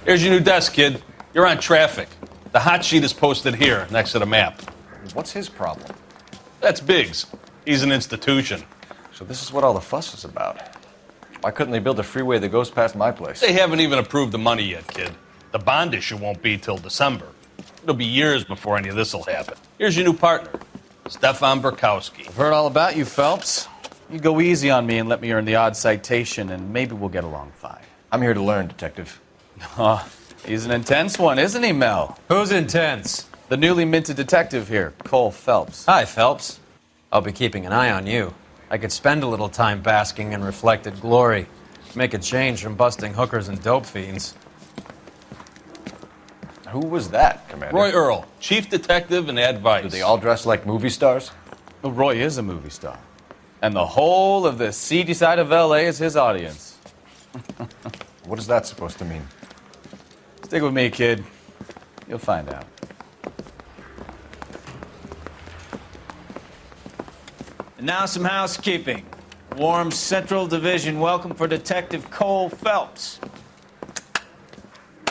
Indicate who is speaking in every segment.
Speaker 1: Here's your new desk, kid. You're on traffic. The hot sheet is posted here, next to the map.
Speaker 2: What's his problem?
Speaker 1: That's Biggs. He's an institution.
Speaker 2: So this is what all the fuss is about. Why couldn't they build a freeway that goes past my place?
Speaker 1: They haven't even approved the money yet, kid. The bond issue won't be till December. It'll be years before any of this will happen. Here's your new partner, Stefan Burkowski.
Speaker 3: I've heard all about you, Phelps. You go easy on me and let me earn the odd citation, and maybe we'll get along fine.
Speaker 2: I'm here to learn, Detective.
Speaker 3: Oh, he's an intense one, isn't he, Mel?
Speaker 4: Who's intense?
Speaker 3: The newly minted detective here, Cole Phelps.
Speaker 4: Hi, Phelps. I'll be keeping an eye on you. I could spend a little time basking in reflected glory. Make a change from busting hookers and dope fiends.
Speaker 2: Who was that, Commander?
Speaker 1: Roy Earl, chief detective and advice.
Speaker 2: Do they all dress like movie stars?
Speaker 3: Well, Roy is a movie star. And the whole of the seedy side of L.A. is his audience.
Speaker 2: What is that supposed to mean?
Speaker 3: Stick with me, kid. You'll find out.
Speaker 5: And now some housekeeping. Warm Central Division welcome for Detective Cole Phelps.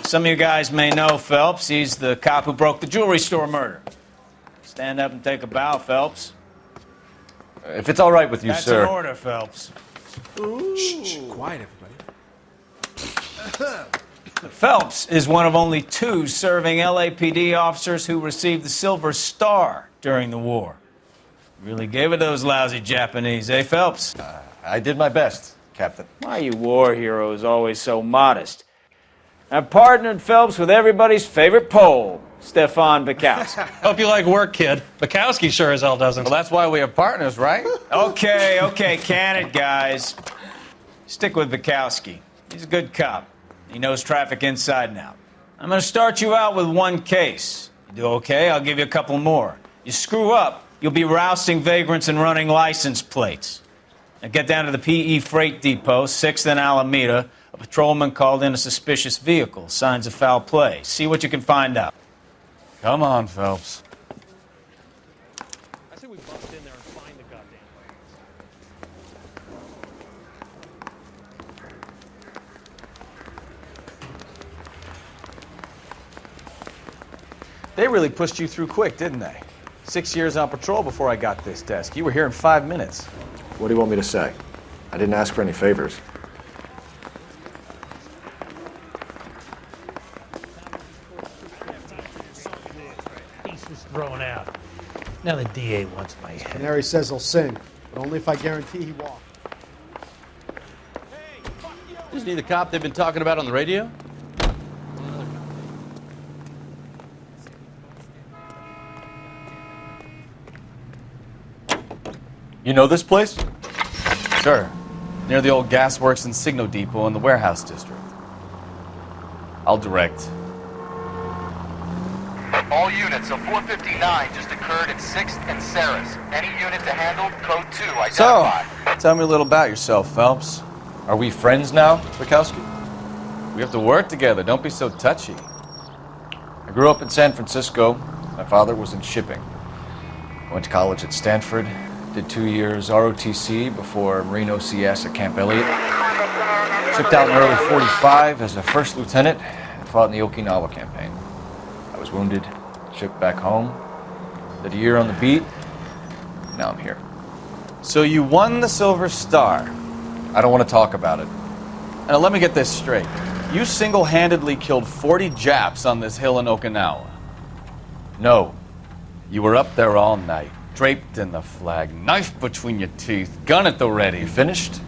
Speaker 5: Some of you guys may know Phelps. He's the cop who broke the jewelry store murder. Stand up and take a bow, Phelps.
Speaker 2: If it's all right with you,
Speaker 5: That's
Speaker 2: sir.
Speaker 5: an order, Phelps.
Speaker 6: Shh, quiet, everybody.
Speaker 5: Phelps is one of only 2 serving LAPD officers who received the Silver Star during the war. Really gave it those lousy Japanese, eh, Phelps?
Speaker 2: I did my best, Captain.
Speaker 5: Why you war heroes always so modest? I've partnered Phelps with everybody's favorite Pole, Stefan Burkowski.
Speaker 7: Hope you like work, kid. Bukowski sure as hell doesn't.
Speaker 3: Well, that's why we have partners, right?
Speaker 5: Okay, can it, guys. Stick with Burkowski. He's a good cop. He knows traffic inside and out. I'm going to start you out with 1 case. You do okay, I'll give you a couple more. You screw up, you'll be rousting vagrants and running license plates. Now get down to the PE Freight Depot, 6th and Alameda. A patrolman called in a suspicious vehicle. Signs of foul play. See what you can find out.
Speaker 3: Come on, Phelps.
Speaker 7: I say we bust in there and find the goddamn
Speaker 3: They really pushed you through quick, didn't they? 6 years on patrol before I got this desk. You were here in 5 minutes.
Speaker 2: What do you want me to say? I didn't ask for any favors.
Speaker 8: Piece was thrown out. Now the DA wants my head.
Speaker 6: Canary says he'll sing, but only if I guarantee he walks.
Speaker 7: Isn't he the cop they've been talking about on the radio?
Speaker 2: You know this place?
Speaker 3: Sure. Near the old gasworks and Signo Depot in the warehouse district. I'll direct.
Speaker 9: All units, a 459 just occurred at 6th and Sarah's. Any unit to handle, code 2, identify.
Speaker 3: So, tell me a little about yourself, Phelps.
Speaker 2: Are we friends now, Burkowski?
Speaker 3: We have to work together. Don't be so touchy.
Speaker 2: I grew up in San Francisco. My father was in shipping. I went to college at Stanford. Did 2 years ROTC before Marine OCS at Camp Elliott. Shipped out in early 45 as a first lieutenant and fought in the Okinawa campaign. I was wounded, shipped back home, did a year on the beat. Now I'm here.
Speaker 3: So you won the Silver Star.
Speaker 2: I don't want to talk about it.
Speaker 3: Now let me get this straight. You single-handedly killed 40 Japs on this hill in Okinawa.
Speaker 2: No.
Speaker 3: You were up there all night, draped in the flag, knife between your teeth, gun at the ready.
Speaker 2: You finished?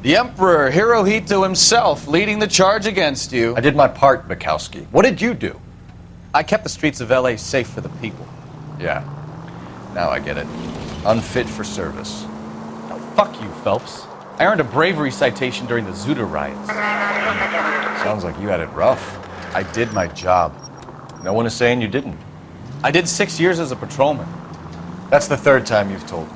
Speaker 3: The Emperor Hirohito himself leading the charge against you.
Speaker 2: I did my part, Burkowski. What did you do?
Speaker 3: I kept the streets of L.A. safe for the people.
Speaker 2: Yeah. Now I get it. Unfit for service.
Speaker 3: Now, fuck you, Phelps. I earned a bravery citation during the Zuda riots.
Speaker 2: Sounds like you had it rough.
Speaker 3: I did my job.
Speaker 2: No one is saying you didn't.
Speaker 3: I did 6 years as a patrolman.
Speaker 2: That's the 3rd time you've told me.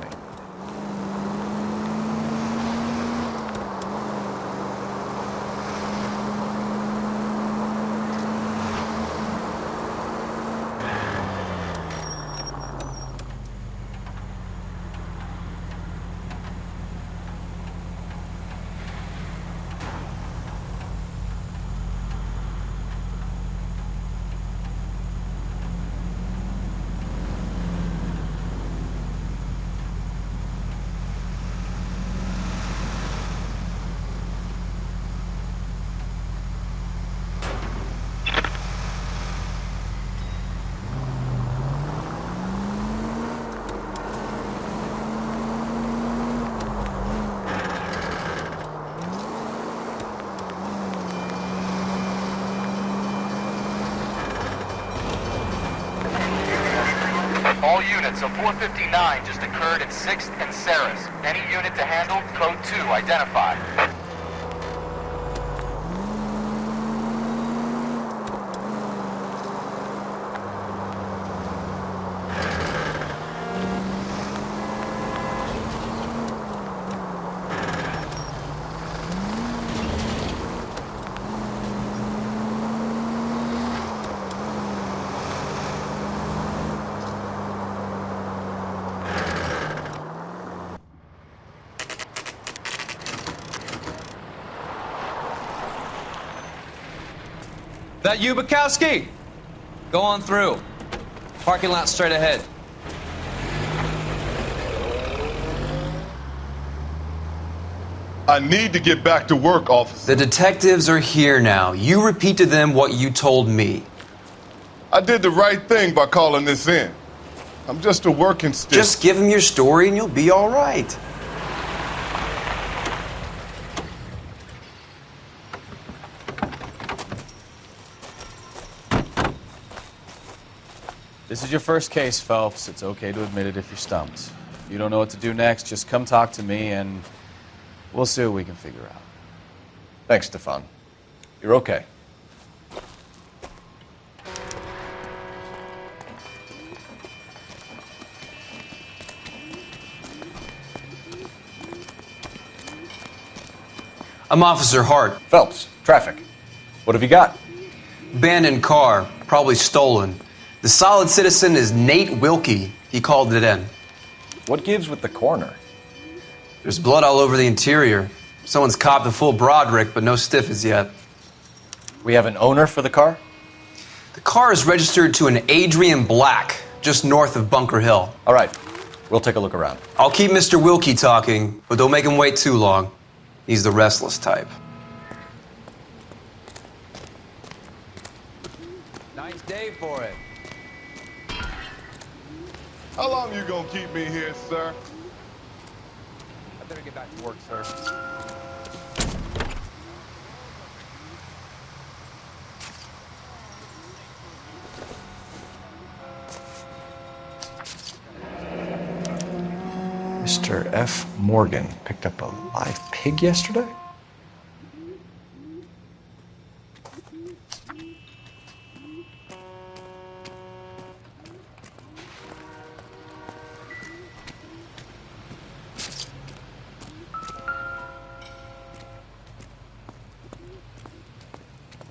Speaker 9: All units, a 459 just occurred at 6th and Ceres. Any unit to handle, code 2, identify.
Speaker 4: That you, Bukowski? Go on through. Parking lot straight ahead.
Speaker 10: I need to get back to work, officer.
Speaker 11: The detectives are here now. You repeat to them what you told me.
Speaker 10: I did the right thing by calling this in. I'm just a working stick.
Speaker 11: Just give them your story and you'll be all right.
Speaker 3: This is your first case, Phelps. It's okay to admit it if you're stumped. If you don't know what to do next, just come talk to me and we'll see what we can figure out.
Speaker 2: Thanks, Stefan. You're okay.
Speaker 11: I'm Officer Hart.
Speaker 2: Phelps, traffic. What have you got?
Speaker 11: Abandoned car, probably stolen. The solid citizen is Nate Wilkie. He called it in.
Speaker 2: What gives with the coroner?
Speaker 11: There's blood all over the interior. Someone's copped a full Broderick, but no stiff as yet.
Speaker 2: We have an owner for the car?
Speaker 11: The car is registered to an Adrian Black, just north of Bunker Hill.
Speaker 2: All right, we'll take a look around.
Speaker 11: I'll keep Mr. Wilkie talking, but don't make him wait too long. He's the restless type.
Speaker 4: Nice day for it.
Speaker 10: How long you gonna keep me here, sir?
Speaker 4: I better get back to work, sir.
Speaker 2: Mr. F. Morgan picked up a live pig yesterday?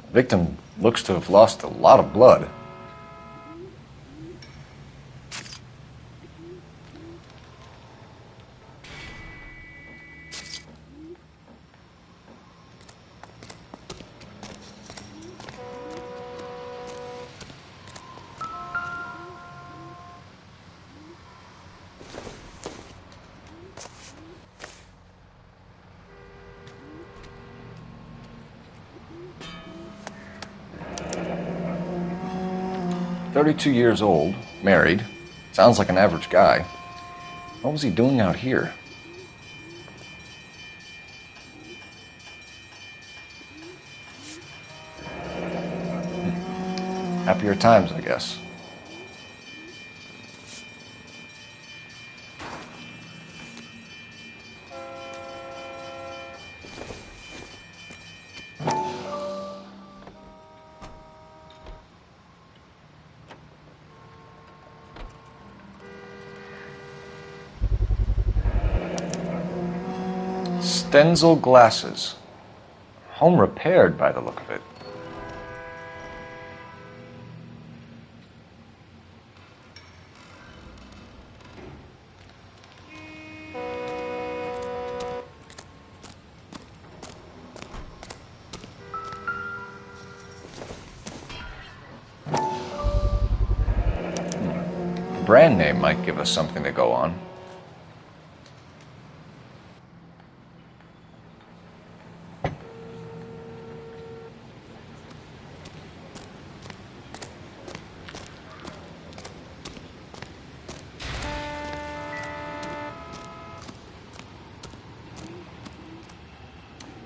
Speaker 2: The victim looks to have lost a lot of blood. "32 years old, married, sounds like an average guy. What was he doing out here?" Happier times, I guess. Stenzel glasses. Home repaired by the look of it. The brand name might give us something to go on.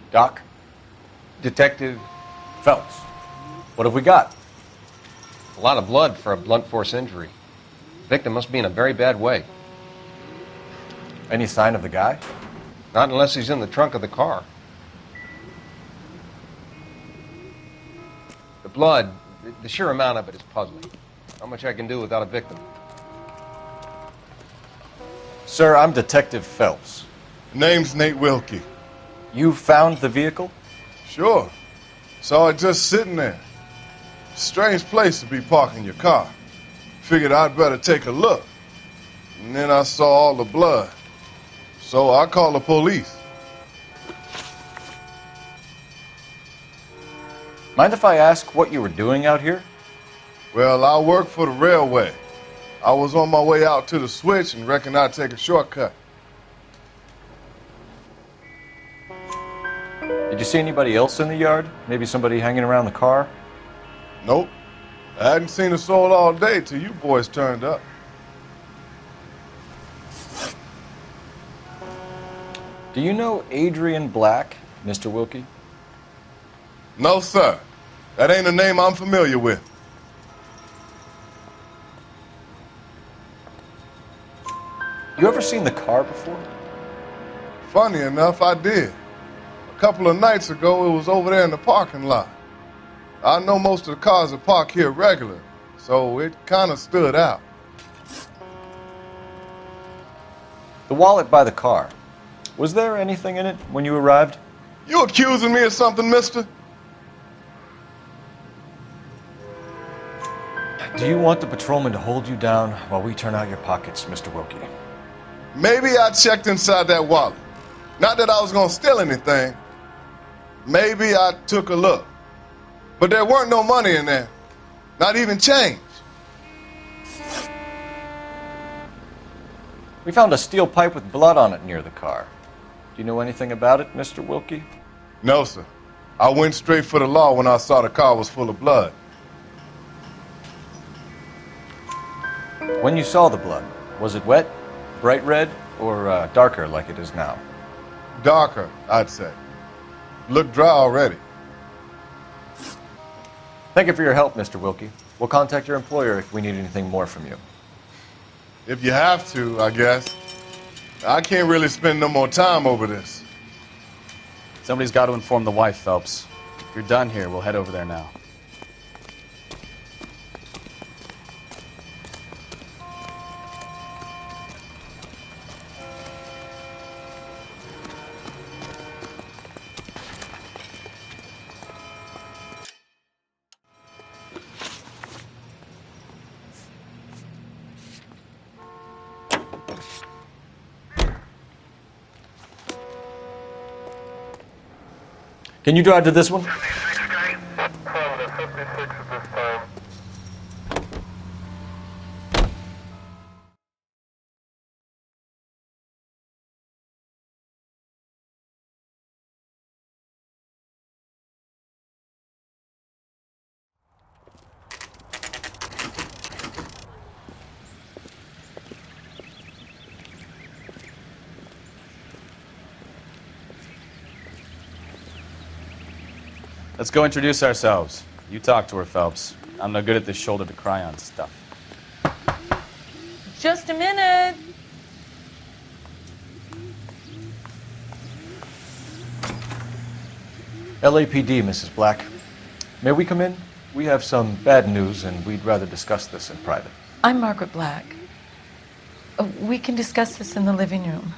Speaker 2: Doc?
Speaker 12: Detective
Speaker 2: Phelps. What have we got?
Speaker 12: A lot of blood for a blunt force injury. Victim must be in a very bad way.
Speaker 2: Any sign of the guy?
Speaker 12: Not unless he's in the trunk of the car. The blood, the sheer amount of it is puzzling. Not much I can do without a victim.
Speaker 2: Sir, I'm Detective Phelps.
Speaker 10: Name's Nate Wilkie.
Speaker 2: You found the vehicle?
Speaker 10: Sure. Saw it just sitting there. Strange place to be parking your car. Figured I'd better take a look. And then I saw all the blood. So I called the police.
Speaker 2: Mind if I ask what you were doing out here?
Speaker 10: Well, I work for the railway. I was on my way out to the switch and reckoned I'd take a shortcut.
Speaker 2: Did you see anybody else in the yard? Maybe somebody hanging around the car?
Speaker 10: Nope. I hadn't seen a soul all day till you boys turned up.
Speaker 2: Do you know Adrian Black, Mr. Wilkie?
Speaker 10: No, sir. That ain't a name I'm familiar with.
Speaker 2: You ever seen the car before?
Speaker 10: Funny enough, I did. A couple of nights ago, it was over there in the parking lot. I know most of the cars are parked here regular, so it kind of stood out.
Speaker 2: The wallet by the car. Was there anything in it when you arrived?
Speaker 10: You accusing me of something, mister?
Speaker 2: Do you want the patrolman to hold you down while we turn out your pockets, Mr. Wilkie?
Speaker 10: Maybe I checked inside that wallet. Not that I was gonna steal anything. Maybe I took a look. But there weren't no money in there. Not even change.
Speaker 2: We found a steel pipe with blood on it near the car. Do you know anything about it, Mr. Wilkie?
Speaker 10: No, sir. I went straight for the law when I saw the car was full of blood.
Speaker 2: When you saw the blood, was it wet, bright red, or darker like it is now?
Speaker 10: Darker, I'd say. Looked dry already.
Speaker 2: Thank you for your help, Mr. Wilkie. We'll contact your employer if we need anything more from you.
Speaker 10: If you have to, I guess. I can't really spend no more time over this.
Speaker 3: Somebody's got to inform the wife, Phelps. If you're done here, we'll head over there now.
Speaker 2: Can you drive to this one?
Speaker 3: Let's go introduce ourselves. You talk to her, Phelps. I'm no good at this shoulder to cry on stuff.
Speaker 13: Just a minute.
Speaker 2: LAPD, Mrs. Black. May we come in? We have some bad news, and we'd rather discuss this in private.
Speaker 13: I'm Margaret Black. We can discuss this in the living room.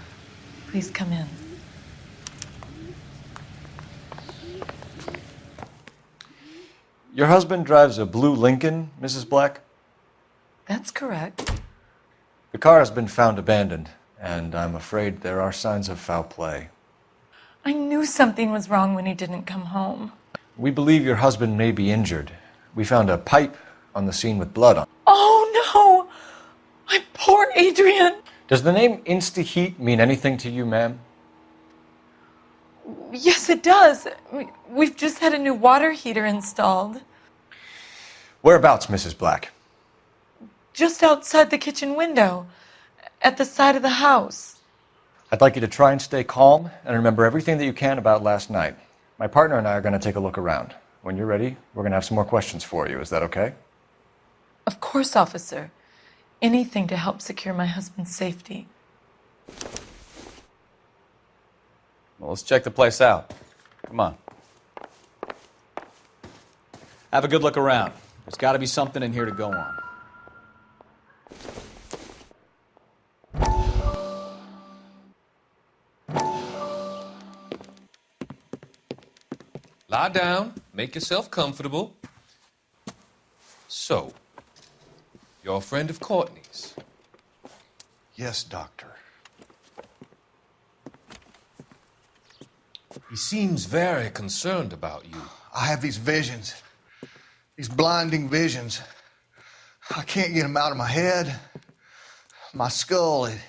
Speaker 13: Please come in.
Speaker 2: Your husband drives a blue Lincoln, Mrs. Black?
Speaker 13: That's correct.
Speaker 2: The car has been found abandoned, and I'm afraid there are signs of foul play.
Speaker 13: I knew something was wrong when he didn't come home.
Speaker 2: We believe your husband may be injured. We found a pipe on the scene with blood on it.
Speaker 13: Oh, no! My poor Adrian!
Speaker 2: Does the name Insta-Heat mean anything to you, ma'am?
Speaker 13: Yes, it does. We've just had a new water heater installed.
Speaker 2: Whereabouts, Mrs. Black?
Speaker 13: Just outside the kitchen window, at the side of the house.
Speaker 2: I'd like you to try and stay calm and remember everything that you can about last night. My partner and I are going to take a look around. When you're ready, we're going to have some more questions for you. Is that okay?
Speaker 13: Of course, officer. Anything to help secure my husband's safety.
Speaker 3: Well, let's check the place out. Come on. Have a good look around. There's got to be something in here to go on.
Speaker 14: Lie down, make yourself comfortable. So, you're a friend of Courtney's?
Speaker 15: Yes, Doctor.
Speaker 14: He seems very concerned about you.
Speaker 15: I have these visions, these blinding visions. I can't get them out of my head. My skull, it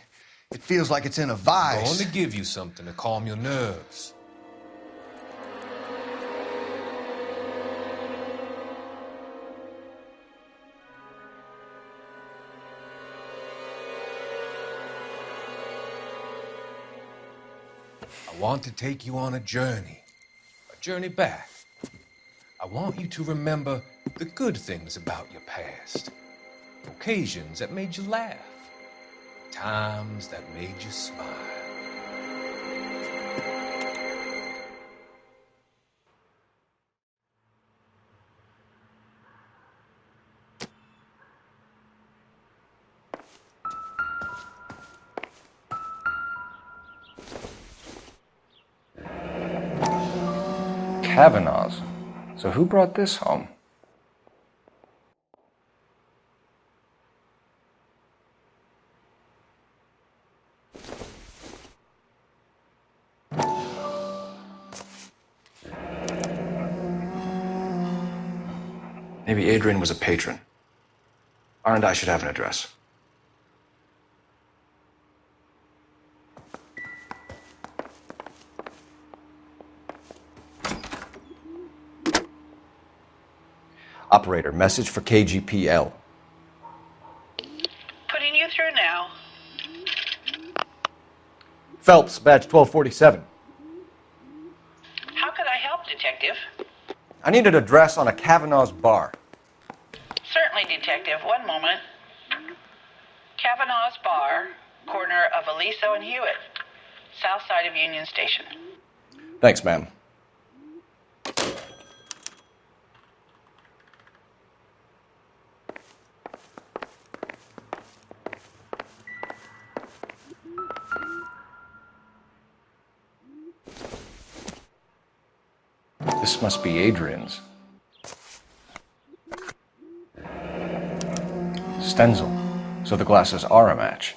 Speaker 15: feels like it's in a
Speaker 14: I'm
Speaker 15: vice.
Speaker 14: going to give you something to calm your nerves. I want to take you on a journey back. I want you to remember the good things about your past, occasions that made you laugh, times that made you smile.
Speaker 2: Kavanaugh's. So who brought this home? Maybe Adrian was a patron. R&I should have an address. Operator, message for KGPL.
Speaker 16: Putting you through now.
Speaker 2: Phelps, badge 1247.
Speaker 16: How could I help, Detective?
Speaker 2: I need an address on a Kavanaugh's bar.
Speaker 16: Certainly, Detective. One moment. Kavanaugh's Bar, corner of Aliso and Hewitt, south side of Union Station.
Speaker 2: Thanks, ma'am. This must be Adrian's. Stenzel. So the glasses are a match.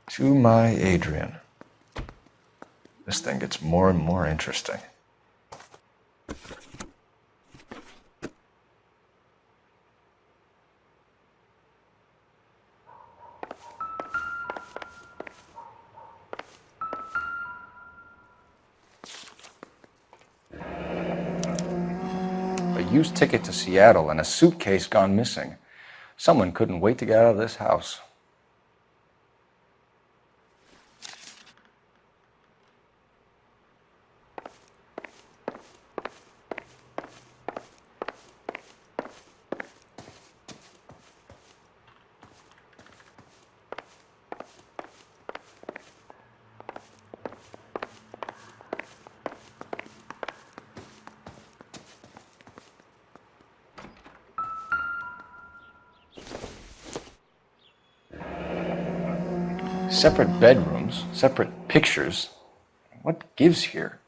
Speaker 2: To my Adrian. This thing gets more and more interesting. A used ticket to Seattle and a suitcase gone missing. Someone couldn't wait to get out of this house. Separate bedrooms, separate pictures. What gives here?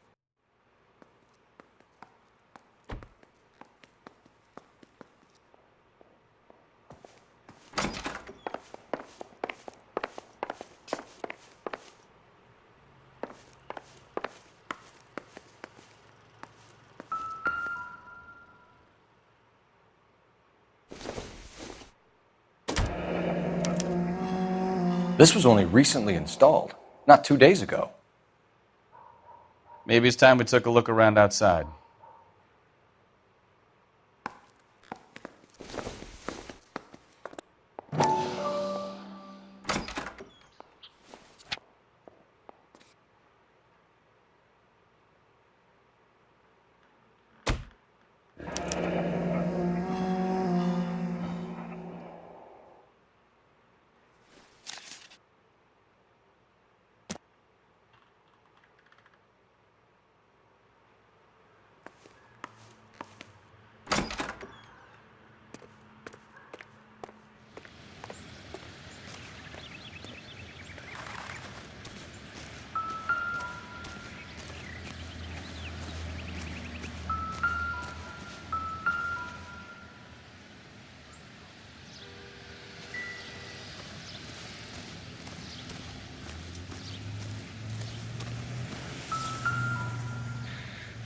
Speaker 2: This was only recently installed, not 2 days ago.
Speaker 3: Maybe it's time we took a look around outside.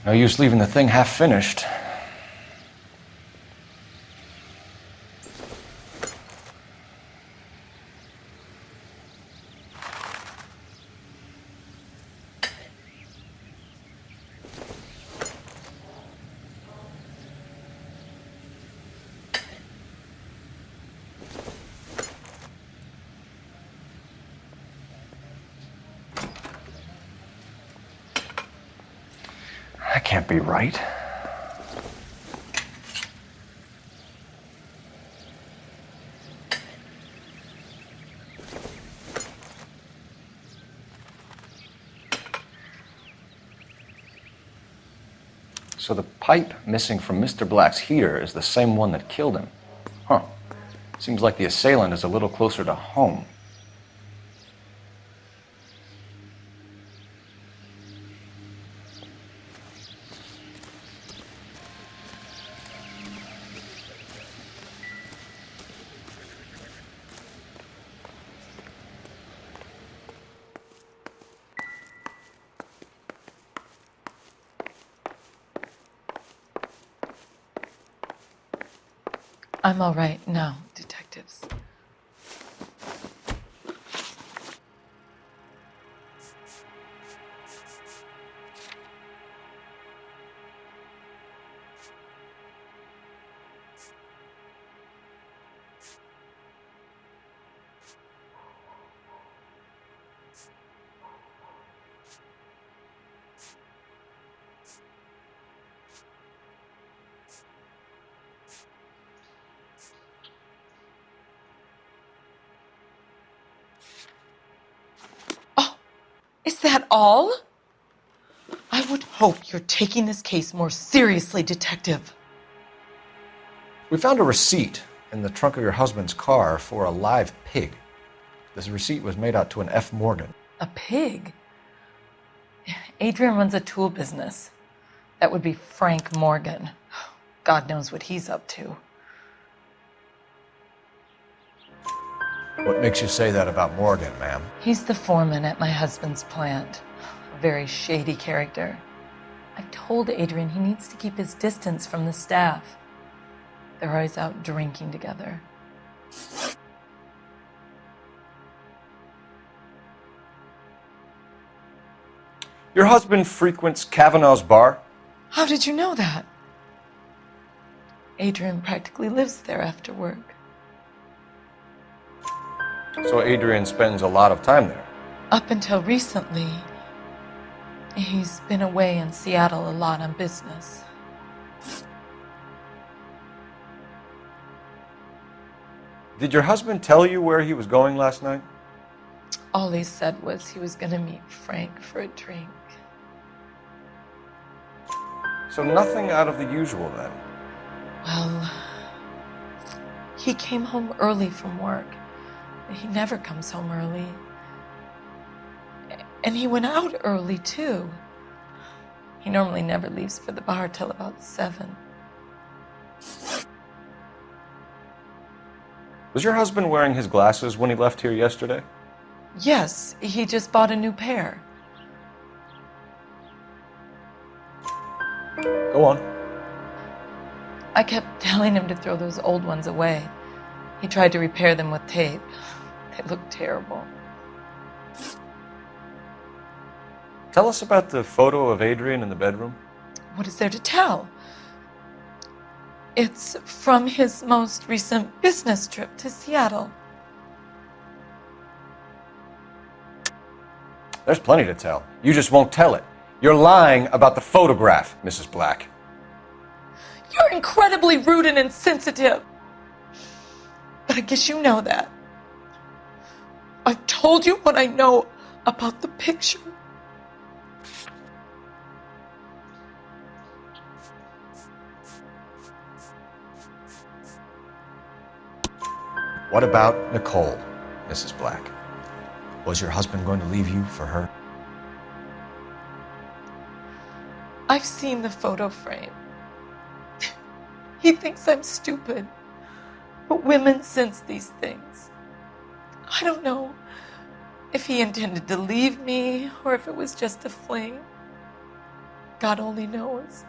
Speaker 2: No use leaving the thing half finished. That can't be right. So the pipe missing from Mr. Black's heater is the same one that killed him. Huh. Seems like the assailant is a little closer to home.
Speaker 13: I'm all right now, detectives. Is that all? I would hope you're taking this case more seriously, Detective.
Speaker 2: We found a receipt in the trunk of your husband's car for a live pig. This receipt was made out to an F. Morgan.
Speaker 13: A pig? Adrian runs a tool business. That would be Frank Morgan. God knows what he's up to.
Speaker 2: What makes you say that about Morgan, ma'am?
Speaker 13: He's the foreman at my husband's plant. A very shady character. I've told Adrian he needs to keep his distance from the staff. They're always out drinking together.
Speaker 2: Your husband frequents Kavanaugh's bar?
Speaker 13: How did you know that? Adrian practically lives there after work.
Speaker 2: So Adrian spends a lot of time there.
Speaker 13: Up until recently, he's been away in Seattle a lot on business.
Speaker 2: Did your husband tell you where he was going last night?
Speaker 13: All he said was he was going to meet Frank for a drink.
Speaker 2: So nothing out of the usual then?
Speaker 13: Well, he came home early from work. He never comes home early. And he went out early, too. He normally never leaves for the bar till about 7.
Speaker 2: Was your husband wearing his glasses when he left here yesterday?
Speaker 13: Yes, he just bought a new pair.
Speaker 2: Go on.
Speaker 13: I kept telling him to throw those old ones away. He tried to repair them with tape. They looked terrible.
Speaker 2: Tell us about the photo of Adrian in the bedroom.
Speaker 13: What is there to tell? It's from his most recent business trip to Seattle.
Speaker 2: There's plenty to tell. You just won't tell it. You're lying about the photograph, Mrs. Black.
Speaker 13: You're incredibly rude and insensitive. But I guess you know that. I've told you what I know about the picture.
Speaker 2: What about Nicole, Mrs. Black? Was your husband going to leave you for her?
Speaker 13: I've seen the photo frame. He thinks I'm stupid. But women sense these things. I don't know if he intended to leave me or if it was just a fling. God only knows.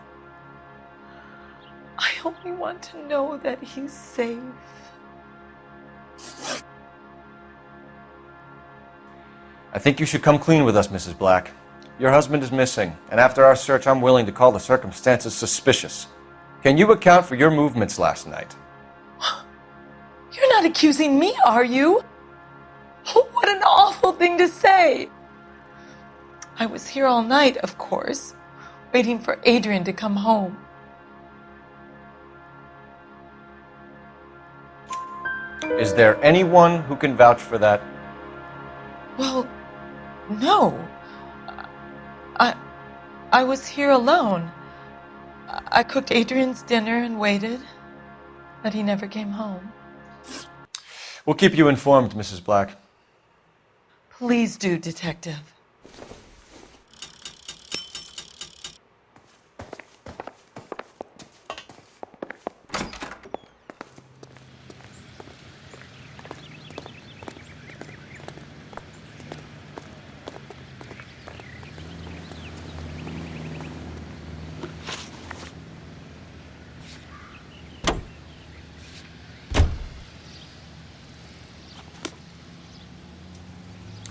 Speaker 13: I only want to know that he's safe.
Speaker 2: I think you should come clean with us, Mrs. Black. Your husband is missing, and after our search, I'm willing to call the circumstances suspicious. Can you account for your movements last night?
Speaker 13: You're not accusing me, are you? What an awful thing to say. I was here all night, of course, waiting for Adrian to come home.
Speaker 2: Is there anyone who can vouch for that?
Speaker 13: Well, no. I was here alone. I cooked Adrian's dinner and waited, but he never came home.
Speaker 2: We'll keep you informed, Mrs. Black.
Speaker 13: Please do, Detective.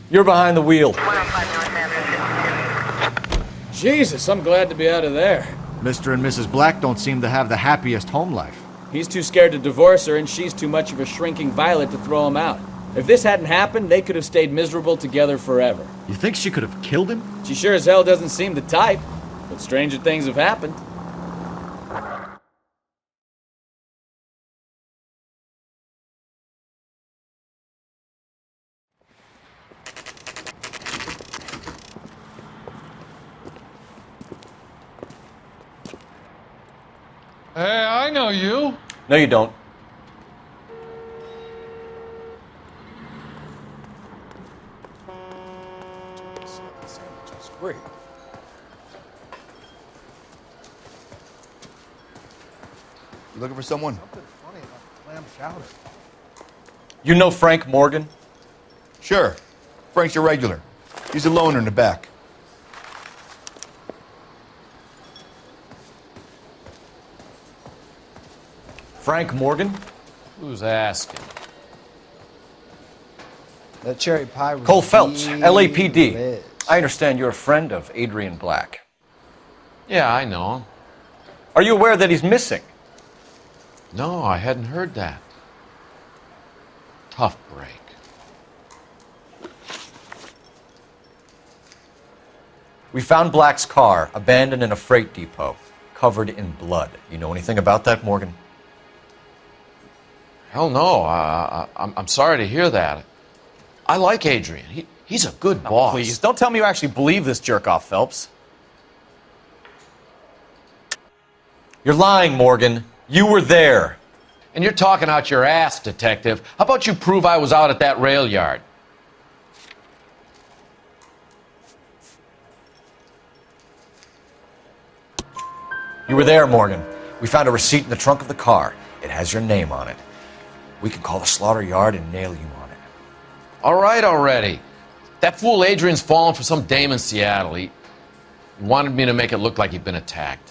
Speaker 2: You're behind the wheel.
Speaker 3: Jesus, I'm glad to be out of there.
Speaker 2: Mr. and Mrs. Black don't seem to have the happiest home life.
Speaker 3: He's too scared to divorce her, and she's too much of a shrinking violet to throw him out. If this hadn't happened, they could have stayed miserable together forever.
Speaker 2: You think she could have killed him?
Speaker 3: She sure as hell doesn't seem the type, but stranger things have happened.
Speaker 14: Hey, I know you.
Speaker 2: No, you don't.
Speaker 3: Great.
Speaker 15: You looking for someone?
Speaker 6: Something funny about clam chowder.
Speaker 2: You know Frank Morgan?
Speaker 15: Sure. Frank's your regular. He's a loner in the back.
Speaker 2: Frank Morgan?
Speaker 3: Who's asking?
Speaker 6: That cherry pie was
Speaker 2: Cole Phelps,
Speaker 6: really
Speaker 2: LAPD.
Speaker 6: lit.
Speaker 2: I understand you're a friend of Adrian Black.
Speaker 4: Yeah, I know him.
Speaker 2: Are you aware that he's missing?
Speaker 4: No, I hadn't heard that. Tough break.
Speaker 2: We found Black's car abandoned in a freight depot, covered in blood. You know anything about that, Morgan?
Speaker 4: Hell no. I'm sorry to hear that. I like Adrian. He's a good boss.
Speaker 3: Please, don't tell me you actually believe this jerk-off, Phelps.
Speaker 2: You're lying, Morgan. You were there.
Speaker 4: And you're talking out your ass, detective. How about you prove I was out at that rail yard?
Speaker 2: You were there, Morgan. We found a receipt in the trunk of the car. It has your name on it. We can call the slaughter yard and nail you on it.
Speaker 4: All right already. That fool Adrian's fallen for some dame in Seattle. He wanted me to make it look like he'd been attacked.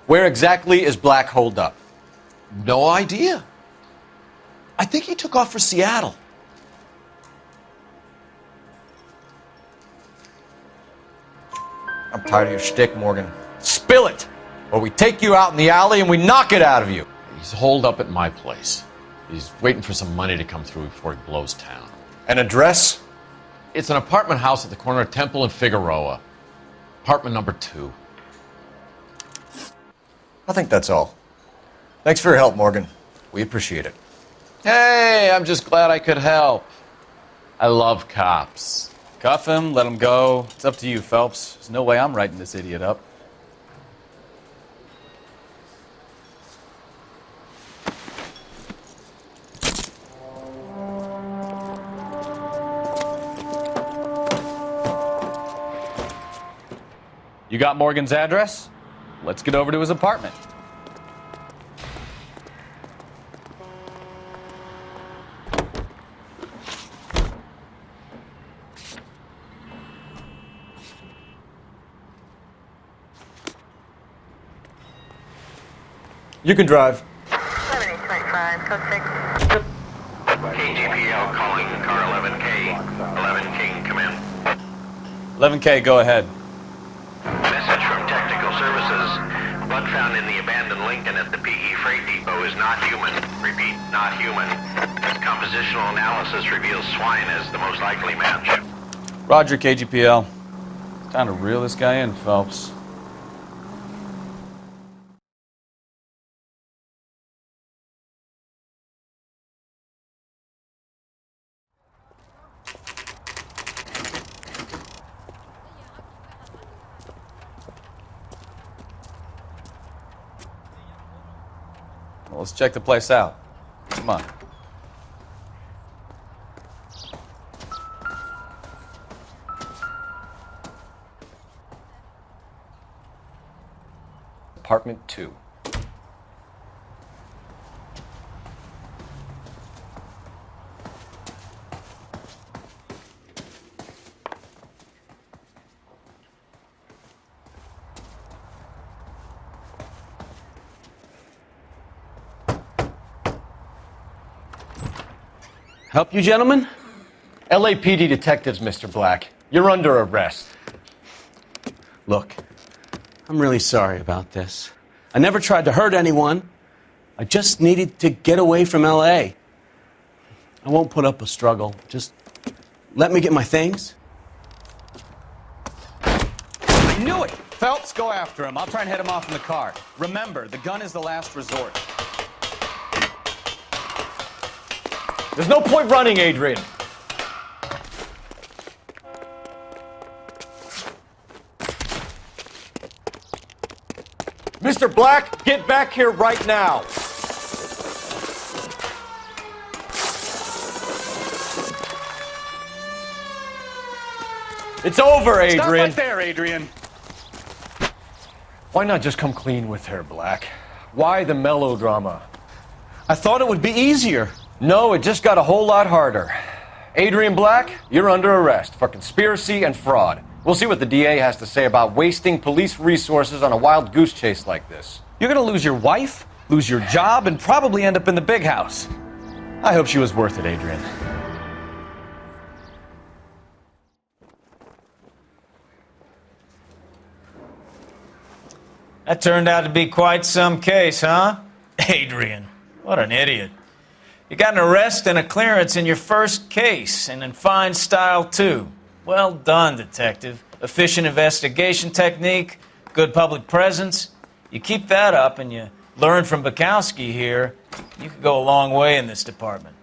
Speaker 2: Where exactly is Black holed up?
Speaker 4: No idea. I think he took off for Seattle.
Speaker 2: I'm tired of your shtick, Morgan. Spill it, or we take you out in the alley and we knock it out of you.
Speaker 4: He's holed up at my place. He's waiting for some money to come through before he blows town.
Speaker 2: An address?
Speaker 4: It's an apartment house at the corner of Temple and Figueroa. Apartment number 2.
Speaker 2: I think that's all. Thanks for your help, Morgan. We appreciate it.
Speaker 4: Hey, I'm just glad I could help. I love cops.
Speaker 3: Cuff him, let him go. It's up to you, Phelps. There's no way I'm writing this idiot up. You got Morgan's address? Let's get over to his apartment.
Speaker 2: You can drive.
Speaker 9: 7825, code 6. KGPL calling car 11K. 11K, come in.
Speaker 3: 11K, go ahead.
Speaker 9: Message from Technical Services. Blood found in the abandoned Lincoln at the PE Freight Depot is not human. Repeat, not human. Compositional analysis reveals swine as the most likely match.
Speaker 3: Roger, KGPL. It's time to reel this guy in, Phelps. Well, let's check the place out. Come on.
Speaker 2: Apartment 2.
Speaker 7: Help you, gentlemen?
Speaker 2: LAPD detectives, Mr. Black. You're under arrest.
Speaker 7: Look, I'm really sorry about this. I never tried to hurt anyone. I just needed to get away from L.A. I won't put up a struggle. Just let me get my things.
Speaker 3: I knew it! Phelps, go after him. I'll try and head him off in the car. Remember, the gun is the last resort.
Speaker 2: There's no point running, Adrian. Mr. Black, get back here right now. It's over, Adrian.
Speaker 3: Stop right there, Adrian.
Speaker 2: Why not just come clean with her, Black? Why the melodrama?
Speaker 7: I thought it would be easier.
Speaker 2: No, it just got a whole lot harder. Adrian Black, you're under arrest for conspiracy and fraud. We'll see what the DA has to say about wasting police resources on a wild goose chase like this.
Speaker 3: You're gonna lose your wife, lose your job, and probably end up in the big house. I hope she was worth it, Adrian.
Speaker 5: That turned out to be quite some case, huh? Adrian, what an idiot. You got an arrest and a clearance in your first case, and in fine style, too. Well done, detective. Efficient investigation technique, good public presence. You keep that up and you learn from Bukowski here, you could go a long way in this department.